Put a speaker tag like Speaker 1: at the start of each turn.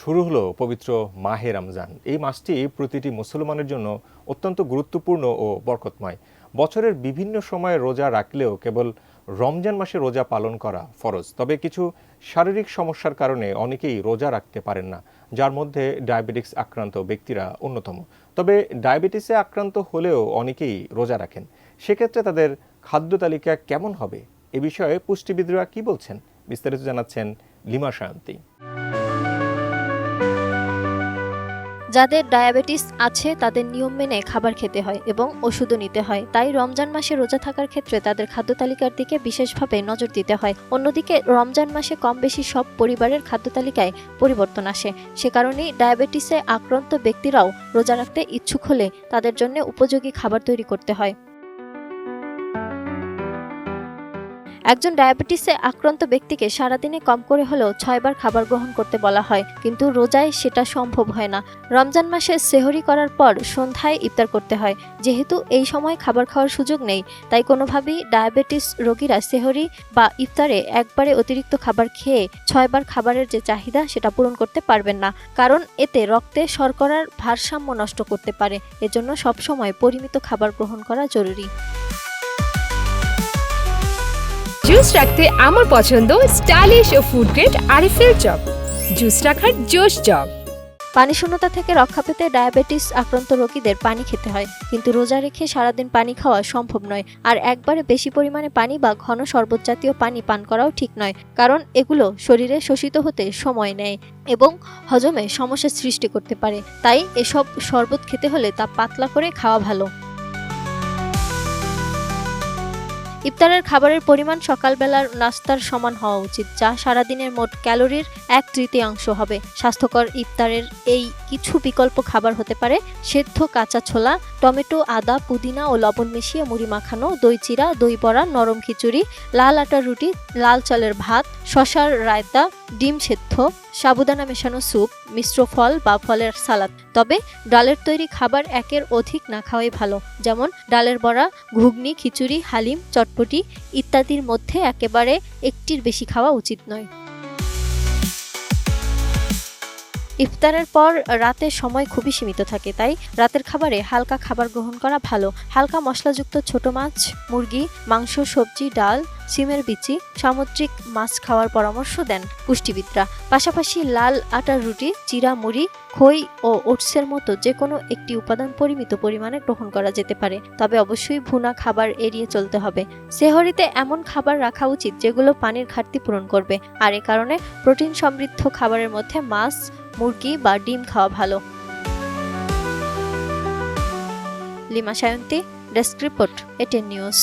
Speaker 1: শুরু হলো পবিত্র মাহে রমজান। এই মাসটি প্রতিটি মুসলমানের জন্য অত্যন্ত গুরুত্বপূর্ণ ও বরকতময়। বছরের বিভিন্ন সময়ে রোজা রাখলেও কেবল রমজান মাসে রোজা পালন করা ফরজ। তবে কিছু শারীরিক সমস্যার কারণে অনেকেই রোজা রাখতে পারেন না, যার মধ্যে ডায়াবেটিস আক্রান্ত ব্যক্তিরা অন্যতম। তবে ডায়াবেটিসে আক্রান্ত হলেও অনেকেই রোজা রাখেন। সেক্ষেত্রে তাদের খাদ্য তালিকা কেমন হবে, এ বিষয়ে পুষ্টিবিদরা কি বলছেন, বিস্তারিত জানাচ্ছেন লিমা সায়ন্তী।
Speaker 2: যাদের ডায়াবেটিস আছে তাদের নিয়ম মেনে খাবার খেতে হয় এবং ওষুধও নিতে হয়। তাই রমজান মাসে রোজা থাকার ক্ষেত্রে তাদের খাদ্য তালিকার দিকে বিশেষভাবে নজর দিতে হয়। অন্যদিকে রমজান মাসে কম বেশি সব পরিবারের খাদ্য তালিকায় পরিবর্তন আসে। সে কারণেই ডায়াবেটিসে আক্রান্ত ব্যক্তিরাও রোজা রাখতে ইচ্ছুক হলে তাদের জন্য উপযোগী খাবার তৈরি করতে হয়। একজন ডায়াবেটিসে আক্রান্ত ব্যক্তিকে সারাদিনে কম করে হলেও 6 বার খাবার গ্রহণ করতে বলা হয়, কিন্তু রোজায় সেটা সম্ভব হয় না। রমজান মাসে সেহরি করার পর সন্ধ্যায় ইফতার করতে হয়। যেহেতু এই সময় খাবার খাওয়ার সুযোগ নেই, তাই কোনোভাবেই ডায়াবেটিস রোগীরা সেহরি বা ইফতারে একবারে অতিরিক্ত খাবার খেয়ে 6 বার খাবারের যে চাহিদা সেটা পূরণ করতে পারবেন না, কারণ এতে রক্তে শর্করার ভারসাম্য নষ্ট করতে পারে। এজন্য সবসময় পরিমিত খাবার গ্রহণ করা জরুরি।
Speaker 3: জুস রাখতে আমার পছন্দ স্টাইলিশ ও ফুড গ্রেড আরএফএল চপ। জুস রাখার জোশ চপ।
Speaker 2: পানি শূন্যতা থেকে রক্ষা পেতে ডায়াবেটিস আক্রান্ত রোগীদের পানি খেতে হয়, কিন্তু রোজা রেখে সারাদিন পানি খাওয়া সম্ভব নয়। আর একবারে বেশি পরিমাণে পানি বা ঘন শরবত জাতীয় পানি পান করাও ঠিক নয়, কারণ এগুলো শরীরে শোষিত হতে সময় নেয় এবং হজমে সমস্যার সৃষ্টি করতে পারে। তাই এসব শরবত খেতে হলে তা পাতলা করে খাওয়া ভালো। ইফতারের খাবারের পরিমাণ সকালবেলার নাস্তার সমান হওয়া উচিত, যা সারাদিনের মোট ক্যালোরির 1/3 হবে। স্বাস্থ্যকর ইফতারের এই কিছু বিকল্প খাবার হতে পারে সেদ্ধ কাঁচা ছোলা, টমেটো, আদা, পুদিনা ও লবণ মিশিয়ে মুড়ি মাখানো, দই চিরা, দই বড়া, নরম খিচুড়ি, লাল আটার রুটি, লাল চালের ভাত, শসার রায়তা, ডিম সেদ্ধ, সাবুদানা মেশানো স্যুপ, মিশ্র ফল বা ফলের সালাদ। তবে ডালের তৈরি খাবার একের অধিক না খাওয়াই ভালো, যেমন ডালের বড়া, ঘুগনি, খিচুড়ি, হালিম, চটপটি ইত্যাদির মধ্যে একেবারে একটির বেশি খাওয়া উচিত নয়। ইফতারের পর রাতে সময় খুবই সীমিত থাকে, তাই রাতের খাবারে হালকা খাবার গ্রহণ করা ভালো। হালকা মশলাযুক্ত ছোট মাছ, মুরগি, মাংস, সবজি, ডাল, সিমের বিচি, সামুদ্রিক মাছ খাওয়ার পরামর্শ দেন পুষ্টিবিদরা। পাশাপাশি লাল আটার রুটি, চিরা মুড়ি, খই ও ওটসের মতো যে কোনো একটি উপাদান পরিমিত পরিমাণে গ্রহণ করা যেতে পারে, তবে অবশ্যই ভুনা খাবার এড়িয়ে চলতে হবে। সেহরিতে এমন খাবার রাখা উচিত যেগুলো পানির ঘাটতি পূরণ করবে, আর এ কারণে প্রোটিন সমৃদ্ধ খাবারের মধ্যে মাছ, মুরগি বা ডিম খাওয়া ভালো। Lima Sayanti, desk report, ATN news.